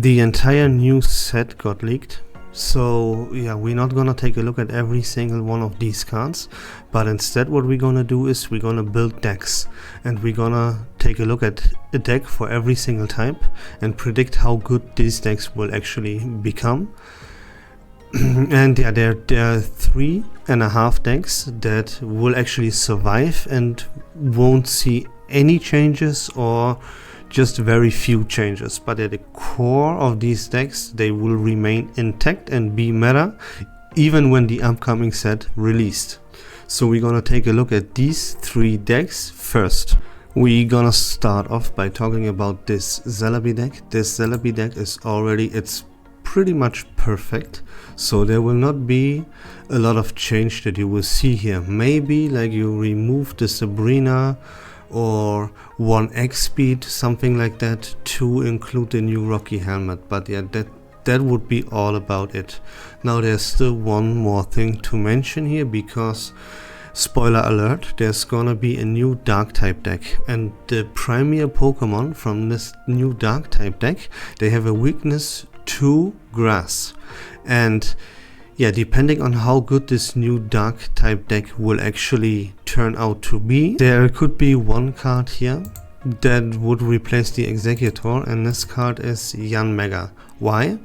the entire new set got leaked. So yeah, we're not gonna take a look at every single one of these cards, but instead what we're gonna do is we're gonna build decks, and we're gonna take a look at a deck for every single type and predict how good these decks will actually become. And yeah, there are 3.5 decks that will actually survive and won't see any changes or just very few changes, but at the core of these decks they will remain intact and be meta even when the upcoming set released. So we're gonna take a look at these 3 decks first. We're gonna start off by talking about this Celebi deck. This Celebi deck is it's pretty much perfect, so there will not be a lot of change that you will see here. Maybe like you remove the Sabrina or 1x speed, something like that, to include the new Rocky helmet, but yeah, that would be all about it. Now there's still one more thing to mention here, because spoiler alert, there's gonna be a new dark type deck, and the premier Pokemon from this new dark type deck, they have a weakness to grass. And yeah, depending on how good this new dark type deck will actually turn out to be, there could be one card here that would replace the Executor, and this card is Yanmega. Why?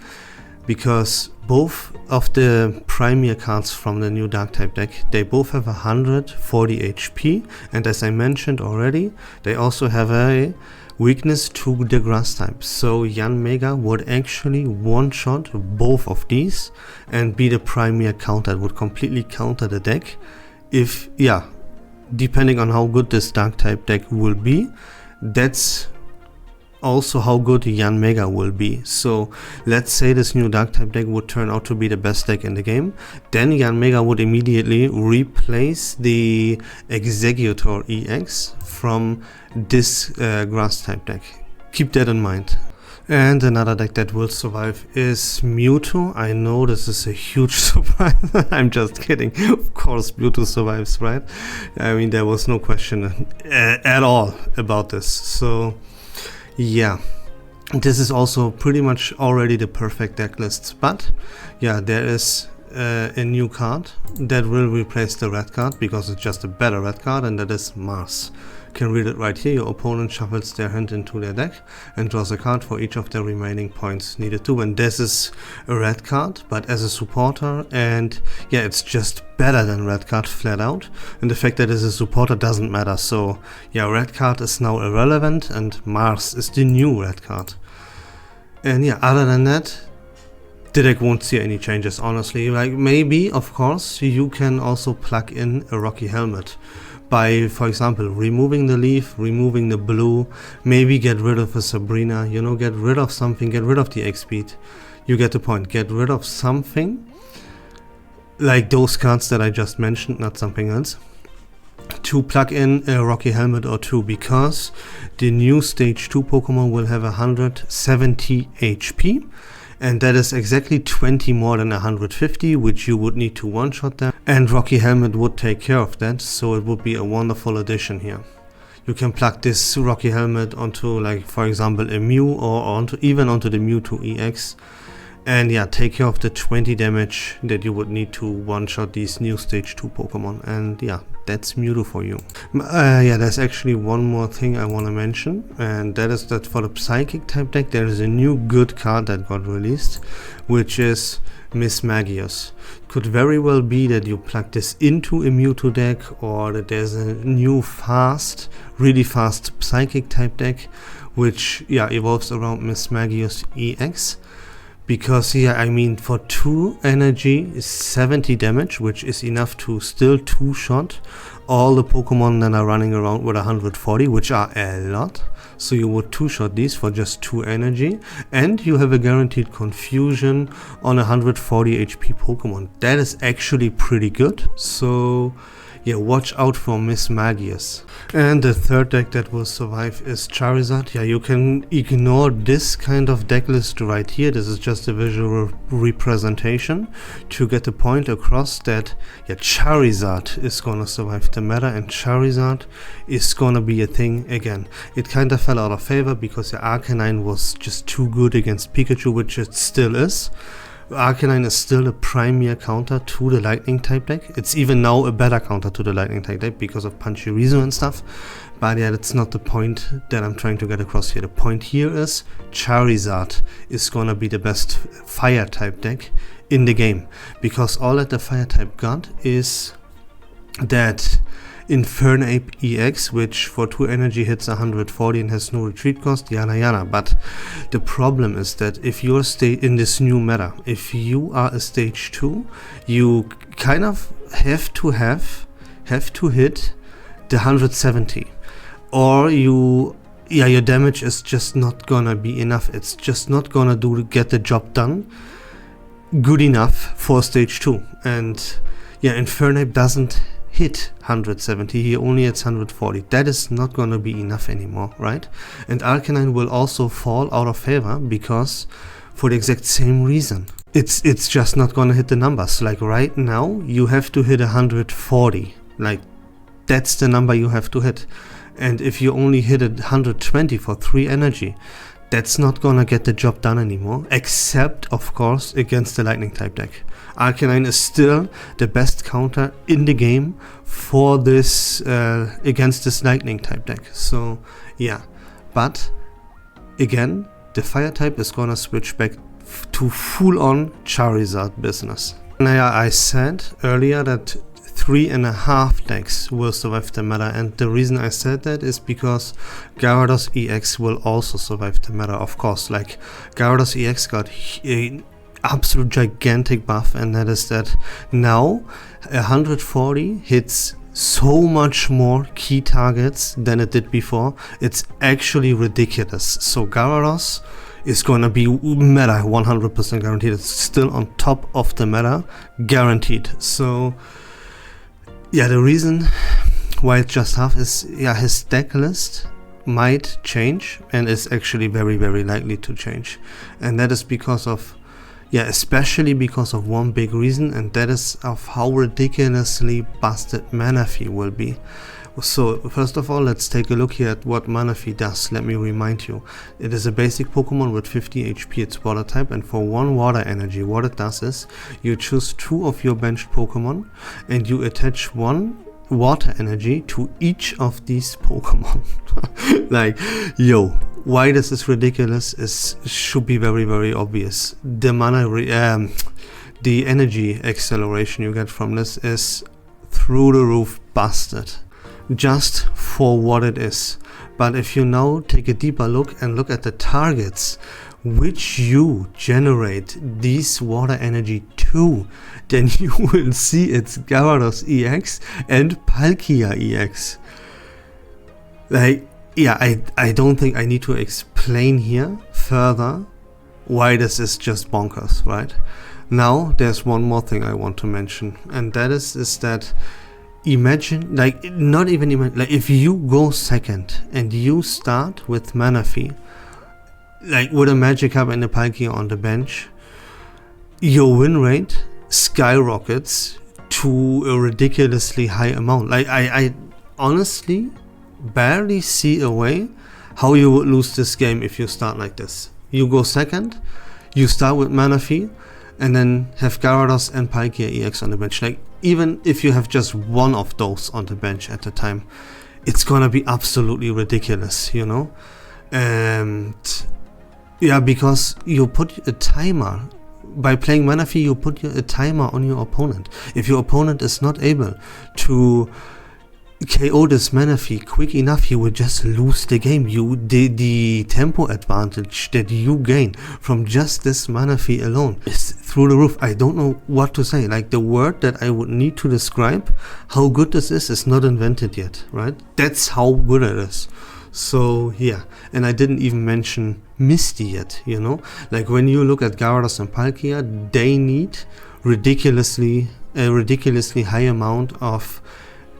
Because both of the premier cards from the new dark type deck, they both have 140 HP, and as I mentioned already, they also have a weakness to the grass type. So Yanmega would actually one-shot both of these and be the premier counter. It would completely counter the deck if, yeah, depending on how good this dark type deck will be, that's also how good Yanmega will be. So let's say this new dark type deck would turn out to be the best deck in the game, then Yanmega would immediately replace the Executor EX from this grass type deck. Keep that in mind. And another deck that will survive is Mewtwo. I know this is a huge surprise. I'm just kidding. Of course Mewtwo survives, right? I mean, there was no question at all about this. So yeah, this is also pretty much already the perfect deck list, but yeah, there is a new card that will replace the red card, because it's just a better red card, and that is Mars. You can read it right here. Your opponent shuffles their hand into their deck and draws a card for each of the remaining points needed to win. This is a red card, but as a supporter, and yeah, it's just better than red card flat out, and the fact that it's a supporter doesn't matter. So yeah, red card is now irrelevant and Mars is the new red card. And yeah, other than that, the deck won't see any changes, honestly. Like, maybe, of course, you can also plug in a Rocky helmet by, for example, removing the leaf, removing the blue, maybe get rid of a Sabrina, you know, get rid of something, get rid of the X speed. You get the point. Get rid of something like those cards that I just mentioned, not something else, to plug in a Rocky helmet or two, because the new stage 2 Pokemon will have 170 HP, and that is exactly 20 more than 150, which you would need to one-shot them, and Rocky helmet would take care of that, so it would be a wonderful addition here. You can plug this Rocky helmet onto, like, for example, a Mew, or even onto the Mewtwo EX, and yeah, take care of the 20 damage that you would need to one-shot these new stage 2 Pokemon, and yeah, that's Mewtwo for you. Yeah, there's actually one more thing I want to mention, and that is that for the Psychic type deck there is a new good card that got released, which is Miss Magius. Could very well be that you plug this into a Mewtwo deck, or that there's a new fast, really fast Psychic type deck, which yeah, evolves around Miss Magius EX. Because yeah, I mean, for 2 energy is 70 damage, which is enough to still two-shot all the Pokemon that are running around with 140, which are a lot. So you would two-shot these for just 2 energy, and you have a guaranteed confusion on 140 HP Pokemon. That is actually pretty good. So yeah, watch out for Miss Magius. And the third deck that will survive is Charizard. Yeah, you can ignore this kind of deck list right here. This is just a visual representation to get the point across that, yeah, Charizard is gonna survive the meta, and Charizard is gonna be a thing again. It kind of fell out of favor because the Arcanine was just too good against Pikachu, which it still is. Arcanine is still a premier counter to the Lightning type deck. It's even now a better counter to the Lightning type deck because of Pachirisu and stuff. But yeah, that's not the point that I'm trying to get across here. The point here is Charizard is gonna be the best fire type deck in the game. Because all that the fire type got is that Infernape EX, which for 2 energy hits 140 and has no retreat cost, yada yada. But the problem is that if you're in this new meta, if you are a stage 2, you kind of have to hit the 170, or your damage is just not gonna be enough. It's just not gonna get the job done good enough for stage 2. And yeah, Infernape doesn't hit 170, he only hits 140. That is not gonna be enough anymore, right? And Arcanine will also fall out of favor because for the exact same reason. It's just not gonna hit the numbers. Like right now, you have to hit 140. Like that's the number you have to hit. And if you only hit 120 for 3 energy, that's not gonna get the job done anymore, except of course against the Lightning type deck. Arcanine is still the best counter in the game for this against this Lightning type deck. So yeah, but again, the fire type is gonna switch back to full-on Charizard business. And I said earlier that 3.5 decks will survive the meta, and the reason I said that is because Gyarados EX will also survive the meta, of course. Like Gyarados EX got an absolute gigantic buff, and that is that now 140 hits so much more key targets than it did before. It's actually ridiculous. So Gyarados is gonna be meta 100% guaranteed. It's still on top of the meta, guaranteed. So yeah, the reason why it's just half is, yeah, his deck list might change, and is actually very, very likely to change. And that is because of, yeah, especially because of one big reason, and that is of how ridiculously busted Manaphy will be. So first of all, let's take a look here at what Manaphy does. Let me remind you, it is a basic Pokemon with 50 HP, it's water type, and for 1 water energy, what it does is you choose 2 of your benched Pokemon and you attach 1 water energy to each of these Pokemon. Like, yo, why this is ridiculous should be very, very obvious. The the energy acceleration you get from this is through the roof busted, just for what it is. But if you now take a deeper look and look at the targets which you generate these water energy to, then you will see it's Gyarados EX and Palkia EX. Like, yeah, I don't think I need to explain here further why this is just bonkers, right? Now there's one more thing I want to mention, and that is that imagine, like, not even imagine, like, if you go second and you start with Manaphy, like with a Magikarp and a Palkia on the bench, your win rate skyrockets to a ridiculously high amount. Like, I honestly barely see a way how you would lose this game if you start like this. You go second, you start with Manaphy, and then have Gyarados and Palkia EX on the bench. Like, even if you have just one of those on the bench at the time, it's gonna be absolutely ridiculous, you know? And yeah, because you put a timer. By playing Manaphy, you put a timer on your opponent. If your opponent is not able to KO this Manaphy quick enough, he will just lose the game. The tempo advantage that you gain from just this Manaphy alone is through the roof. I don't know what to say. Like, the word that I would need to describe how good this is not invented yet, right? That's how good it is. So yeah, and I didn't even mention Misty yet, you know? Like, when you look at Gyarados and Palkia, they need a ridiculously high amount of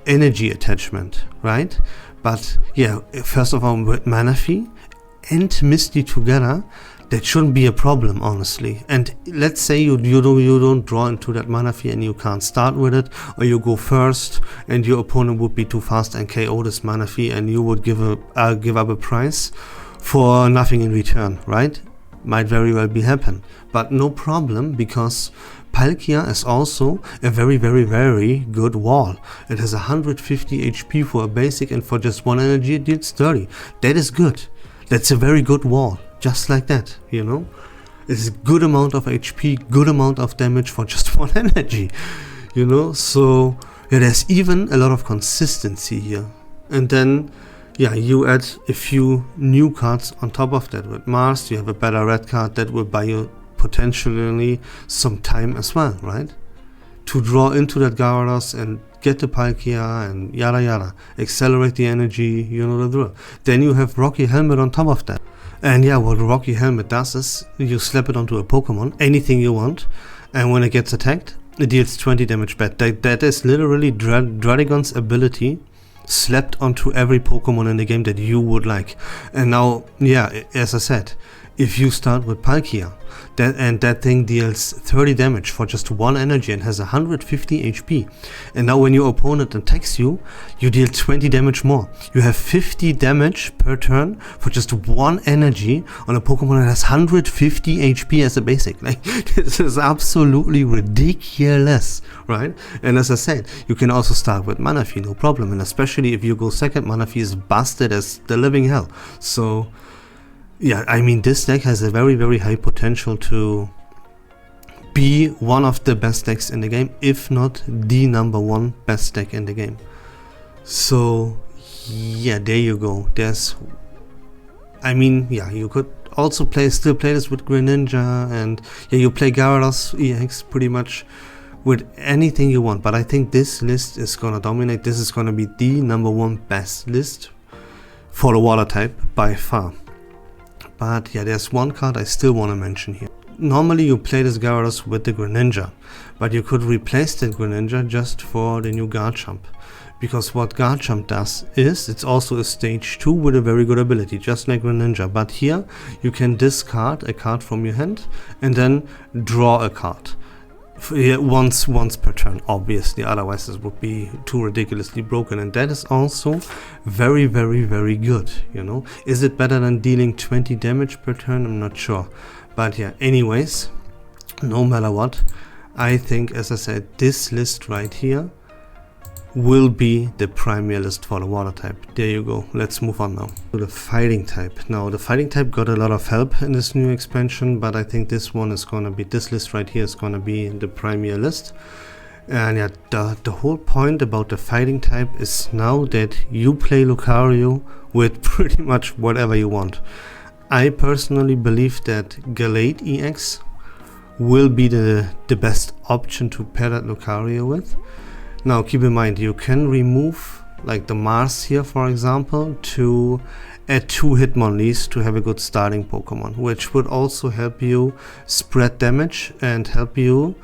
energy attachment, right? But yeah, first of all, with Manaphy and Misty together, that shouldn't be a problem, honestly. And let's say you don't draw into that Manaphy and you can't start with it, or you go first and your opponent would be too fast and KO this Manaphy, and you would give up a prize for nothing in return, right? Might very well be happen, but no problem, because Palkia is also a very, very, very good wall. It has 150 HP for a basic, and for just 1 energy it deals 30. That is good. That's a very good wall, just like that, you know? It's a good amount of HP, good amount of damage for just 1 energy, you know? So yeah, there's even a lot of consistency here. And then yeah, you add a few new cards on top of that. With Mars, you have a better red card that will buy you potentially some time as well, right? To draw into that Gyarados and get the Palkia and yada yada. Accelerate the energy, you know the drill. Then you have Rocky Helmet on top of that. And yeah, what Rocky Helmet does is you slap it onto a Pokemon, anything you want, and when it gets attacked, it deals 20 damage back. That is literally Dradagon's ability slapped onto every Pokemon in the game that you would like. And now, yeah, as I said, if you start with Palkia, that thing deals 30 damage for just 1 energy and has 150 HP. And now when your opponent attacks you, you deal 20 damage more. You have 50 damage per turn for just 1 energy on a Pokemon that has 150 HP as a basic. Like, this is absolutely ridiculous, right? And as I said, you can also start with Manaphy, no problem. And especially if you go second, Manaphy is busted as the living hell. So yeah, I mean, this deck has a very, very high potential to be one of the best decks in the game, if not the #1 best deck in the game. So yeah, there you go. I mean, yeah, you could also still play this with Greninja, and yeah, you play Gyarados EX pretty much with anything you want. But I think this list is gonna dominate. This is gonna be the #1 best list for the water type by far. But yeah, there's one card I still want to mention here. Normally you play this Gyarados with the Greninja, but you could replace the Greninja just for the new Garchomp. Because what Garchomp does is, it's also a stage 2 with a very good ability, just like Greninja. But here you can discard a card from your hand and then draw a card. Once per turn, obviously, otherwise this would be too ridiculously broken, and that is also very, very, very good, you know. Is it better than dealing 20 damage per turn? I'm not sure, but yeah, anyways, no matter what, I think, as I said, this list right here will be the premier list for the water type. There you go. Let's move on now to the fighting type. Now the fighting type got a lot of help in this new expansion, but I think this list right here is gonna be the premier list. And yeah, the whole point about the fighting type is now that you play Lucario with pretty much whatever you want. I personally believe that Gallade EX will be the best option to pair that Lucario with. Now keep in mind, you can remove like the Mars here, for example, to add 2 Hitmonlees to have a good starting Pokemon, which would also help you spread damage and help your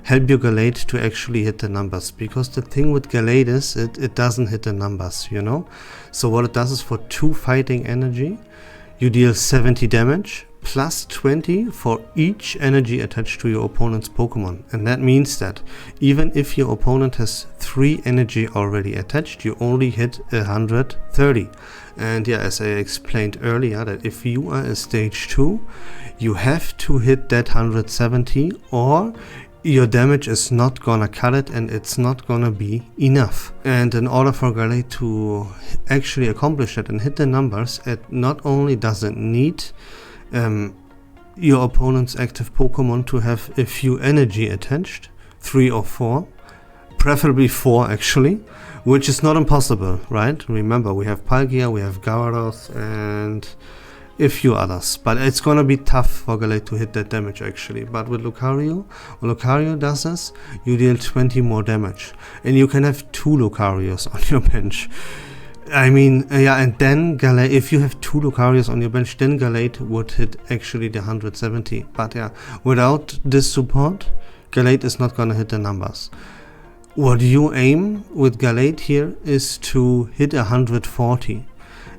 Gallade to actually hit the numbers. Because the thing with Gallade is it doesn't hit the numbers, you know. So what it does is, for 2 fighting energy, you deal 70 damage plus 20 for each energy attached to your opponent's Pokemon. And that means that even if your opponent has 3 energy already attached, you only hit 130. And yeah, as I explained earlier, that if you are a stage 2, you have to hit that 170, or your damage is not gonna cut it and it's not gonna be enough. And in order for Gallade to actually accomplish that and hit the numbers, it not only doesn't need your opponent's active Pokemon to have a few energy attached, 3 or 4, preferably 4 actually, which is not impossible, right? Remember, we have Palkia, we have Gyarados, and a few others, but it's gonna be tough for Gallade to hit that damage actually. But with Lucario, when Lucario does this, you deal 20 more damage, and you can have 2 Lucarios on your bench. I mean, yeah, and then Gallade, if you have 2 Lucarios on your bench, then Gallade would hit actually the 170. But yeah, without this support, Gallade is not gonna hit the numbers. what you aim with Gallade here is to hit 140.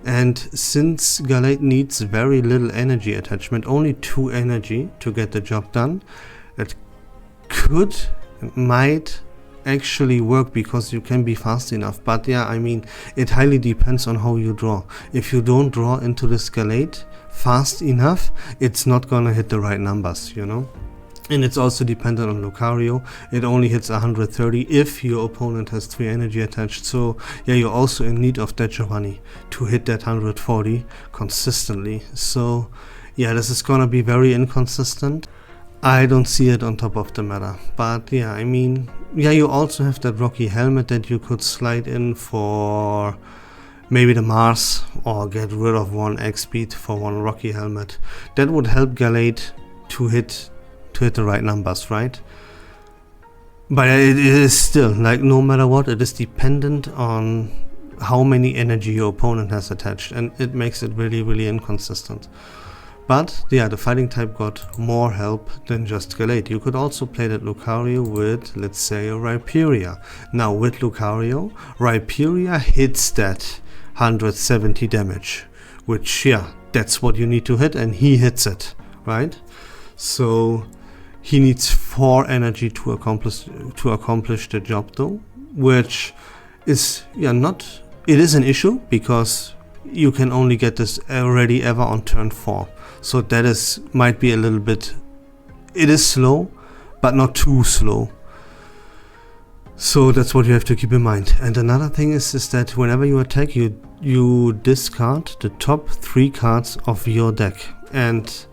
And since Gallade needs very little energy attachment, only 2 energy to get the job done, it might actually work because you can be fast enough. But yeah, I mean, it highly depends on how you draw. If you don't draw into this Gallade fast enough, it's not gonna hit the right numbers, you know. And it's also dependent on Lucario. It only hits 130 if your opponent has 3 energy attached. So yeah, you're also in need of that Giovanni to hit that 140 consistently. So yeah, this is gonna be very inconsistent. I don't see it on top of the meta. But yeah, I mean, yeah, you also have that Rocky Helmet that you could slide in for maybe the Mars, or get rid of 1 X speed for 1 Rocky Helmet. That would help Gallade to hit the right numbers, right? But it is still, like, no matter what, it is dependent on how many energy your opponent has attached, and it makes it really, really inconsistent. But yeah, the fighting type got more help than just Gallade. You could also play that Lucario with, let's say, a Rhyperior. Now with Lucario, Rhyperior hits that 170 damage, which, yeah, that's what you need to hit, and he hits it, right? So he needs 4 energy to accomplish the job though, which is, yeah, not, it is an issue because you can only get this already ever on turn 4. So that might be a little bit, it is slow, but not too slow. So that's what you have to keep in mind. And another thing is that whenever you attack, you discard the top 3 cards of your deck. And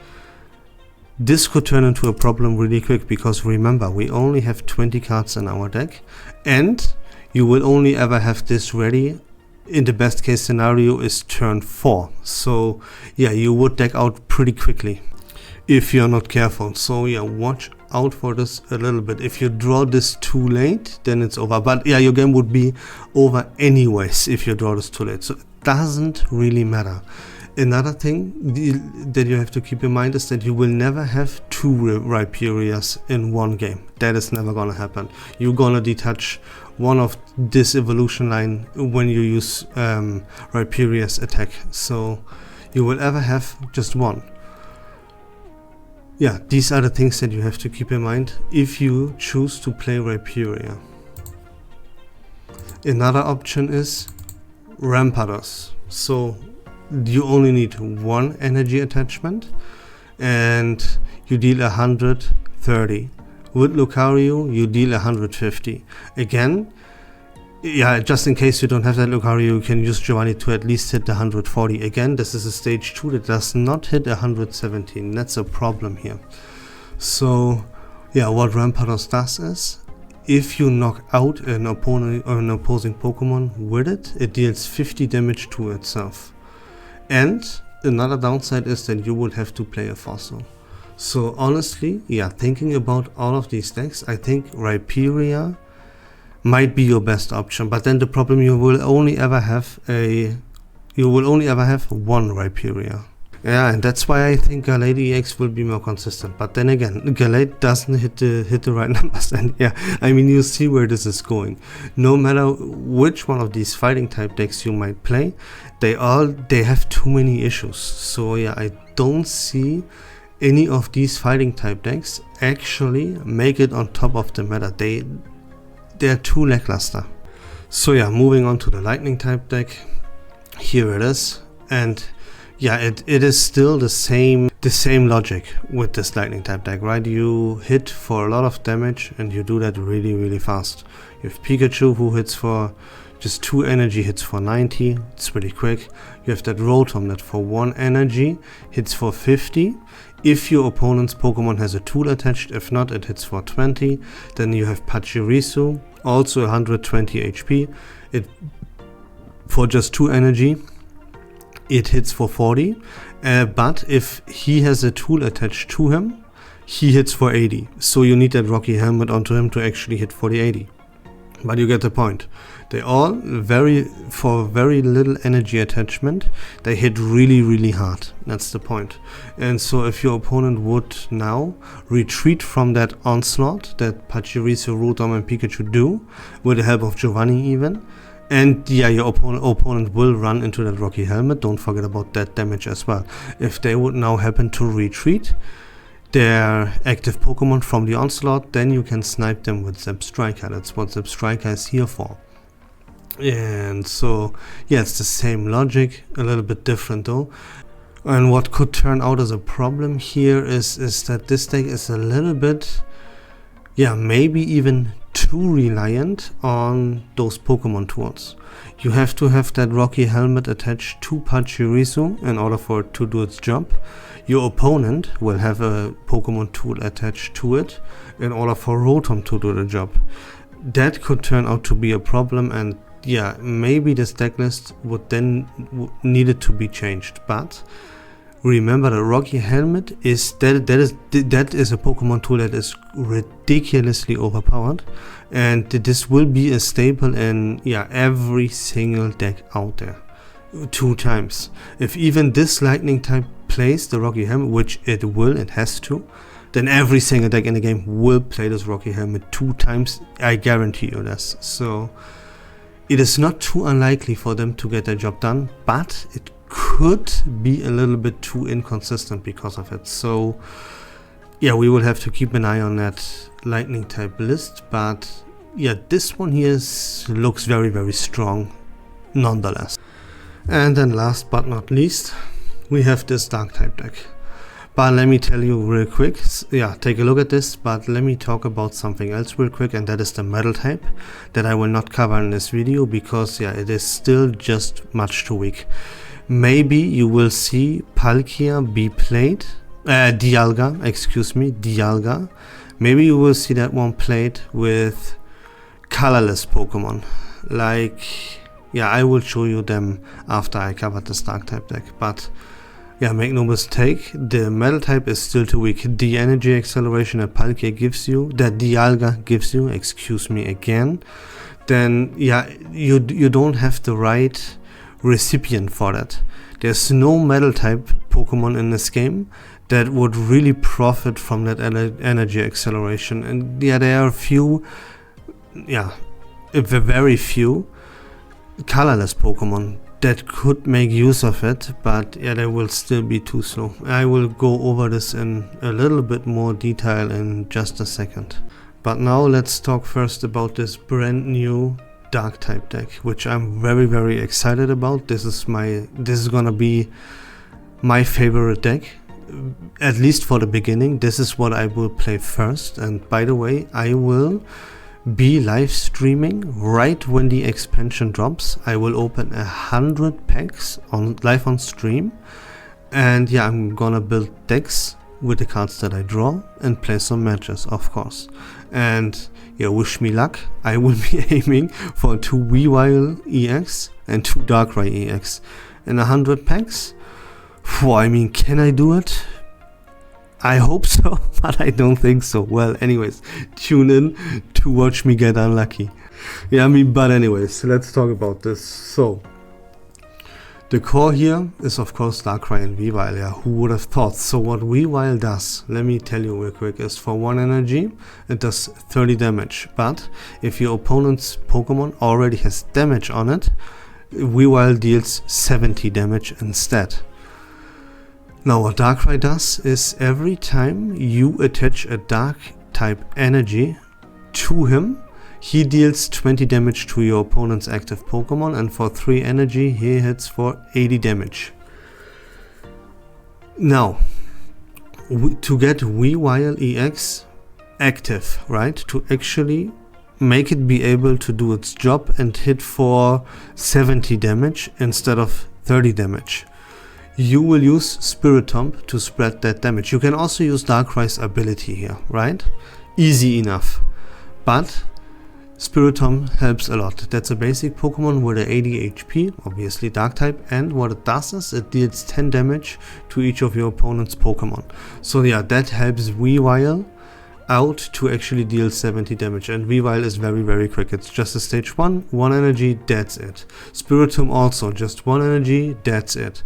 this could turn into a problem really quick, because remember, we only have 20 cards in our deck, and you will only ever have this ready, in the best case scenario, is turn 4. So yeah, you would deck out pretty quickly if you're not careful. So yeah, watch out for this a little bit. If you draw this too late, then it's over. But yeah, your game would be over anyways if you draw this too late, so it doesn't really matter. Another thing that you have to keep in mind is that you will never have 2 Rhyperiors in one game. That is never gonna happen. You're gonna detach one of this evolution line when you use Rhyperior's attack. So you will ever have just 1. Yeah, these are the things that you have to keep in mind if you choose to play Rhyperior. Another option is Rampardos. So you only need 1 energy attachment and you deal 130. With Lucario you deal 150. Again, yeah, just in case you don't have that Lucario, you can use Giovanni to at least hit the 140. Again, this is a stage 2 that does not hit 117. That's a problem here. So yeah, what Rampardos does is, if you knock out an opponent or an opposing Pokemon with it, it deals 50 damage to itself. And another downside is that you would have to play a fossil. So honestly, yeah, thinking about all of these decks, I think Rhyperior might be your best option. But then the problem, you will only ever have 1 Rhyperior. Yeah, and that's why I think Gallade EX will be more consistent. But then again, Gallade doesn't hit the right numbers, and yeah, I mean, you see where this is going. No matter which one of these fighting type decks you might play, they have too many issues. So yeah, I don't see any of these fighting type decks actually make it on top of the meta. They're too lackluster. So yeah, moving on to the lightning type deck. Here it is, and yeah, it is still the same logic with this lightning type deck, right? You hit for a lot of damage and you do that really, really fast. You have Pikachu, who hits for just 2 energy, hits for 90. It's pretty quick. You have that Rotom that for 1 energy hits for 50. If your opponent's Pokemon has a tool attached, if not, it hits for 20. Then you have Pachirisu, also 120 HP. It for just 2 energy, it hits for 40, but if he has a tool attached to him, he hits for 80. So you need that Rocky Helmet onto him to actually hit for the 80. But you get the point. They all for very little energy attachment, they hit really hard. That's the point. And so if your opponent would now retreat from that onslaught that Pachirisu, Rotom and Pikachu do, with the help of Giovanni even, and yeah, your opponent will run into that Rocky Helmet. Don't forget about that damage as well. If they would now happen to retreat their active Pokemon from the onslaught, then you can snipe them with Zap Striker. That's what Zap Striker is here for. And so yeah, it's the same logic, a little bit different though. And what could turn out as a problem here is that this deck is a little bit, yeah, maybe even too reliant on those Pokemon tools. You have to have that Rocky Helmet attached to Pachirisu in order for it to do its job. Your opponent will have a Pokemon tool attached to it in order for Rotom to do the job. That could turn out to be a problem, and yeah, maybe this deck list would then needed to be changed. But remember, the Rocky Helmet is that is a Pokemon tool that is ridiculously overpowered, and this will be a staple in every single deck out there. 2 times. If even this lightning type plays the Rocky Helmet, which it has to, then every single deck in the game will play this Rocky Helmet 2 times. I guarantee you this. So it is not too unlikely for them to get their job done, but it could be a little bit too inconsistent because of it. So yeah, we will have to keep an eye on that lightning type list. But yeah, this one here looks very strong nonetheless. And then last but not least, we have this dark type deck. But let me tell you real quick, yeah, take a look at this, but let me talk about something else real quick, and that is the metal type that I will not cover in this video because yeah, it is still just much too weak. Maybe you will see Palkia be played, Dialga. Maybe you will see that one played with colorless Pokemon. Like, yeah, I will show you them after I cover this dark type deck. But yeah, make no mistake, the metal type is still too weak. The energy acceleration that Palkia gives you, that Dialga gives you, excuse me again, then yeah, you don't have the right recipient for that. There's no metal type Pokemon in this game that would really profit from that energy acceleration. And yeah, there are very few colorless Pokemon that could make use of it, but yeah, they will still be too slow. I will go over this in a little bit more detail in just a second. But now let's talk first about this brand new dark type deck, which I'm very excited about. This is gonna be my favorite deck, at least for the beginning. This is what I will play first, and by the way, I will be live streaming right when the expansion drops. I will open 100 packs live on stream, and yeah, I'm gonna build decks with the cards that I draw and play some matches, of course. And yeah, wish me luck. I will be aiming for 2 Weavile EX and 2 Darkrai EX in 100 packs. I mean, can I do it? I hope so, but I don't think so. Well, anyways, tune in to watch me get unlucky. Yeah, but anyways, let's talk about this. So, the core here is of course Darkrai and Weavile. Yeah, who would have thought? So what Weavile does, let me tell you real quick, is for 1 energy, it does 30 damage. But if your opponent's Pokemon already has damage on it, Weavile deals 70 damage instead. Now what Darkrai does is every time you attach a dark type energy to him, he deals 20 damage to your opponent's active Pokemon, and for 3 energy he hits for 80 damage. Now, to get Weavile EX active, right, to actually make it be able to do its job and hit for 70 damage instead of 30 damage, you will use Spiritomb to spread that damage. You can also use Darkrai's ability here, right? Easy enough. But Spiritomb helps a lot. That's a basic Pokemon with an 80 HP, obviously dark type, and what it does is it deals 10 damage to each of your opponent's Pokemon. So yeah, that helps Weavile out to actually deal 70 damage, and Weavile is very quick. It's just a stage 1 energy, that's it. Spiritomb also just 1 energy, that's it.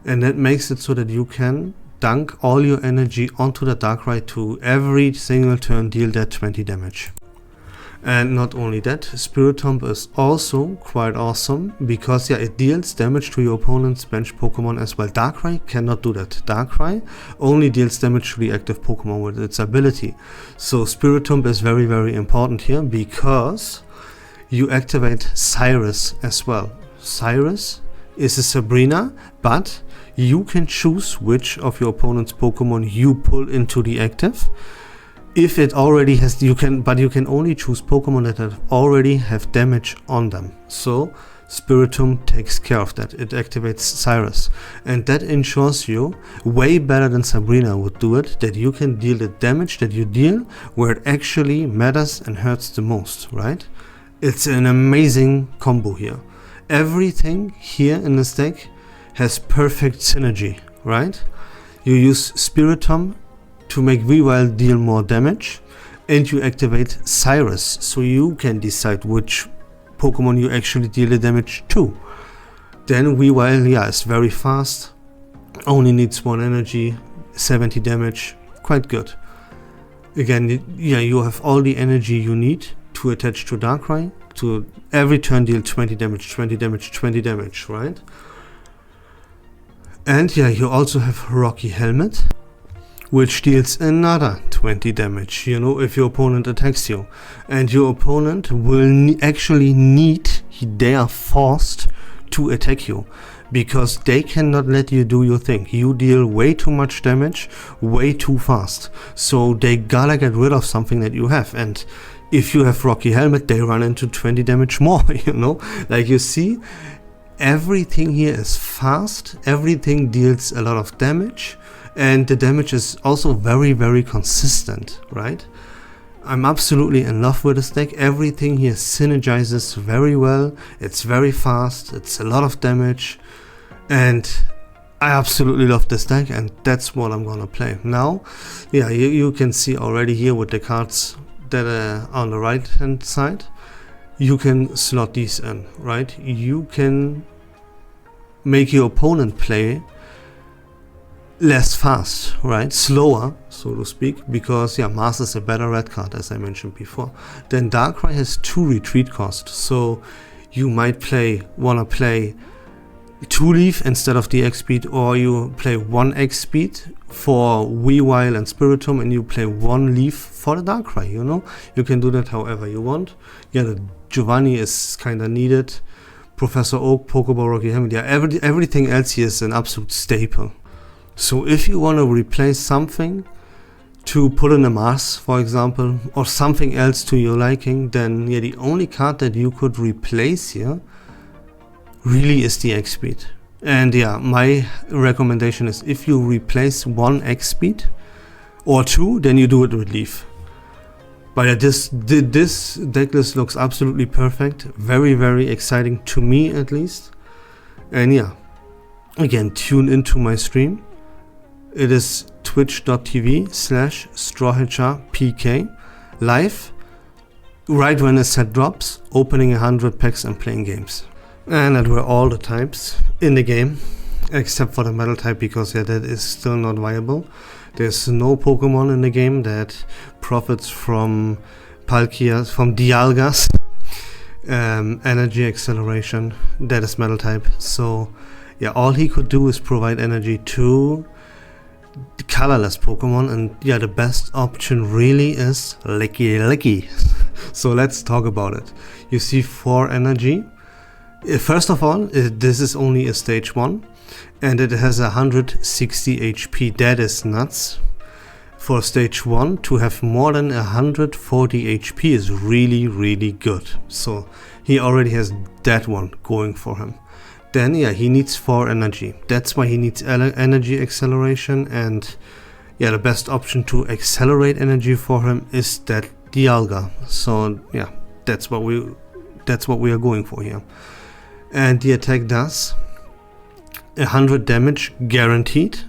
And that makes it so that you can dunk all your energy onto the Darkrai to every single turn deal that 20 damage. And not only that, Spiritomb is also quite awesome because it deals damage to your opponent's bench Pokemon as well. Darkrai cannot do that. Darkrai only deals damage to the active Pokemon with its ability. So Spiritomb is very important here because you activate Cyrus as well. Cyrus is a Sabrina, but you can choose which of your opponent's Pokemon you pull into the active. If it already has, but you can only choose Pokemon that already have damage on them. So Spiritomb takes care of that. It activates Cyrus, and that ensures you, way better than Sabrina would do it, that you can deal the damage that you deal where it actually matters and hurts the most, right? It's an amazing combo here. Everything here in this deck has perfect synergy, right? You use Spiritomb to make Weavile deal more damage, and you activate Cyrus so you can decide which Pokemon you actually deal the damage to. Then Weavile, is very fast, only needs 1 energy, 70 damage, quite good. Again, you have all the energy you need to attach to Darkrai, to every turn deal 20 damage, 20 damage, 20 damage, right? And you also have Rocky Helmet, which deals another 20 damage, if your opponent attacks you. And your opponent will they are forced to attack you, because they cannot let you do your thing. You deal way too much damage, way too fast. So they gotta get rid of something that you have. And if you have Rocky Helmet, they run into 20 damage more, Like you see, everything here is fast, everything deals a lot of damage. And the damage is also very consistent, right? I'm absolutely in love with this deck. Everything here synergizes very well. It's very fast, it's a lot of damage, and I absolutely love this deck, and that's what I'm gonna play. Now, you can see already here with the cards that are on the right hand side, you can slot these in, right? You can make your opponent play less fast, right? Slower, so to speak, because Mars is a better red card, as I mentioned before. Then Darkrai has 2 retreat costs, so you might wanna play 2 Leaf instead of the X speed, or you play 1 X speed for Weavile and Spiritomb, and you play 1 Leaf for the Darkrai. You can do that however you want. The Giovanni is kinda needed. Professor Oak, Pokeball, Rocky Helmet, everything else here is an absolute staple. So if you want to replace something to put in a Mars, for example, or something else to your liking, then the only card that you could replace here really is the X speed. And my recommendation is, if you replace 1 X speed or 2, then you do it with Leaf. But this deck list looks absolutely perfect, very exciting to me at least. And again, tune into my stream. It is twitch.tv/strawhatcherpk live, right when a set drops, opening 100 packs and playing games. And that were all the types in the game, except for the metal type, because that is still not viable. There's no Pokemon in the game that profits from Dialga's energy acceleration. That is metal type. So all he could do is provide energy to the colorless Pokemon, and the best option really is Licky. So let's talk about it. You see 4 energy. First of all, this is only a stage 1, and it has 160 HP. That is nuts. For stage 1 to have more than 140 HP is really good. So he already has that one going for him. Then he needs 4 energy. That's why he needs energy acceleration, and the best option to accelerate energy for him is that Dialga. So that's what we are going for here. And the attack does 100 damage guaranteed,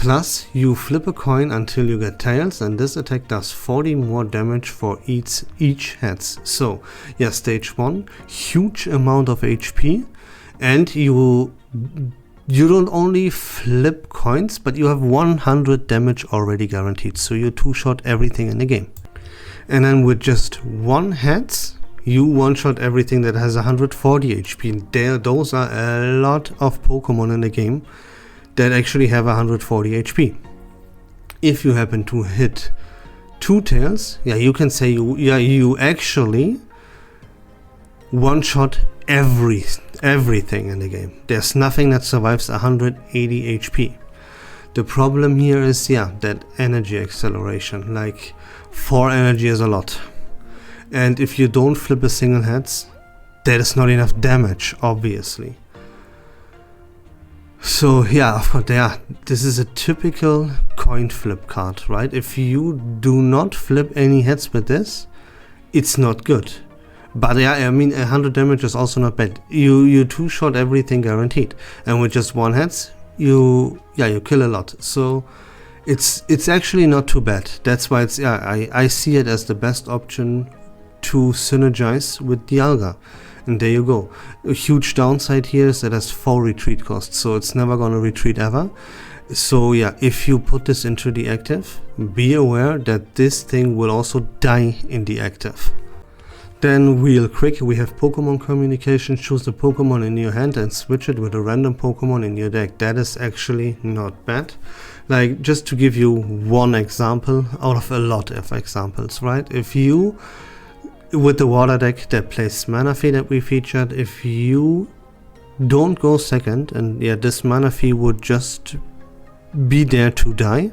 Plus, you flip a coin until you get tails, and this attack does 40 more damage for each heads. So, yeah, stage 1, huge amount of HP, and you don't only flip coins, but you have 100 damage already guaranteed. So you two-shot everything in the game. And then with just 1 heads, you one-shot everything that has 140 HP. Those are a lot of Pokemon in the game that actually have 140 HP. If you happen to hit 2 tails, yeah, you can say you actually one-shot everything in the game. There's nothing that survives 180 HP. The problem here is, yeah, that energy acceleration. Like 4 energy is a lot. And if you don't flip a single heads, that is not enough damage, obviously. So yeah, this is a typical coin flip card, right? If you do not flip any heads with this, it's not good. But yeah, I mean, 100 damage is also not bad. You two-shot everything guaranteed, and with just 1 heads, you kill a lot. So it's actually not too bad. That's why it's, yeah, I see it as the best option to synergize with Dialga. And there you go. A huge downside here is that it has 4 retreat costs, so it's never gonna retreat ever. So yeah, if you put this into the active, be aware that this thing will also die in the active. Then real quick, we have Pokemon communication. Choose the Pokemon in your hand and switch it with a random Pokemon in your deck. That is actually not bad. Like, just to give you one example out of a lot of examples, right? If you, with the water deck that plays Manaphy that we featured, if you don't go second, and yeah, this Manaphy would just be there to die,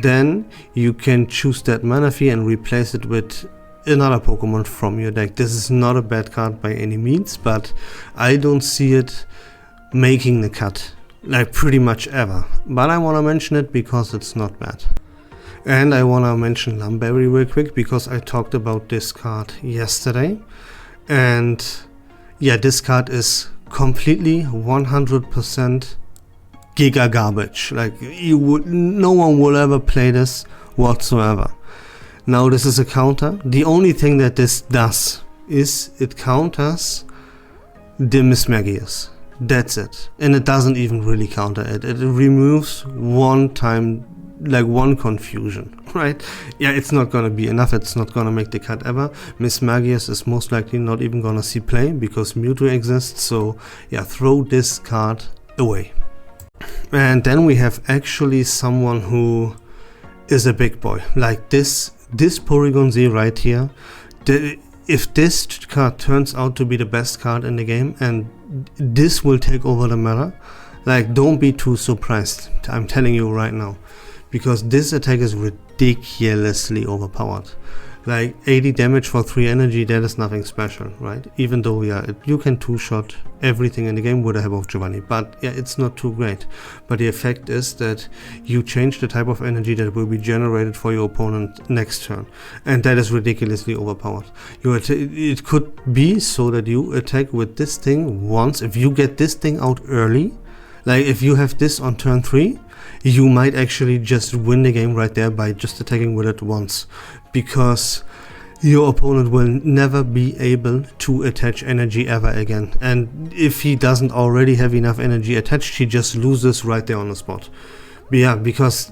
then you can choose that Manaphy and replace it with another Pokemon from your deck. This is not a bad card by any means, but I don't see it making the cut, like pretty much ever. But I want to mention it because it's not bad. And I want to mention Lumberry real quick because I talked about this card yesterday. And yeah, this card is completely 100% giga garbage. Like, no one will ever play this whatsoever. Now this is a counter. The only thing that this does is it counters the Mismagius. That's it. And it doesn't even really counter it. It removes one confusion, right? Yeah, it's not gonna be enough. It's not gonna make the cut ever. Mismagius is most likely not even gonna see play because Mewtwo exists. So yeah, throw this card away. And then we have actually someone who is a big boy. Like this Porygon Z right here. If this card turns out to be the best card in the game and this will take over the meta, like, don't be too surprised. I'm telling you right now. Because this attack is ridiculously overpowered. Like 80 damage for 3 energy, that is nothing special, right? Even though, yeah, you can two-shot everything in the game with a help of Giovanni, but yeah, it's not too great. But the effect is that you change the type of energy that will be generated for your opponent next turn, and that is ridiculously overpowered. It could be so that you attack with this thing once. If you get this thing out early, like if you have this on turn 3, you might actually just win the game right there by just attacking with it once, because your opponent will never be able to attach energy ever again. And if he doesn't already have enough energy attached, he just loses right there on the spot. But yeah, because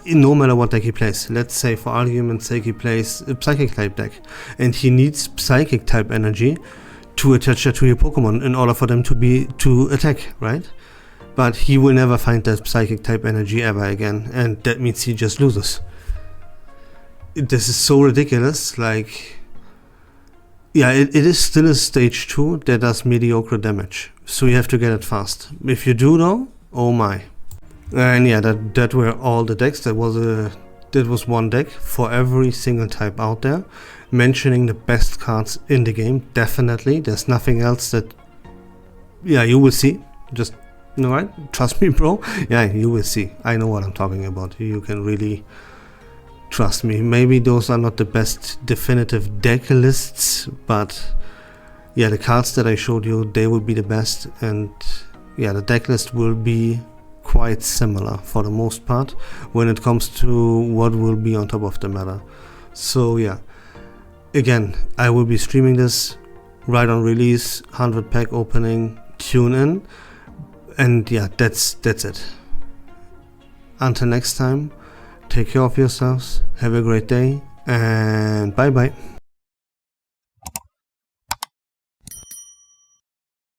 no matter what deck he plays, let's say for argument's sake he plays a Psychic type deck, and he needs Psychic type energy to attach that to your Pokemon in order for them to attack, right? But he will never find that Psychic type energy ever again, and that means he just loses. This is so ridiculous. Like, yeah, it is still a stage 2 that does mediocre damage, so you have to get it fast. If you do though, oh my. And yeah, that were all the decks. That was one deck for every single type out there, mentioning the best cards in the game. Definitely, there's nothing else that, yeah, you will see. Just, right? Trust me, bro. Yeah, you will see. I know what I'm talking about. You can really trust me. Maybe those are not the best definitive deck lists, but yeah, the cards that I showed you, they will be the best, and yeah, the deck list will be quite similar for the most part when it comes to what will be on top of the meta. So yeah, again, I will be streaming this right on release, 100 pack opening, tune in, and yeah, that's it. Until next time, take care of yourselves, have a great day, and bye bye.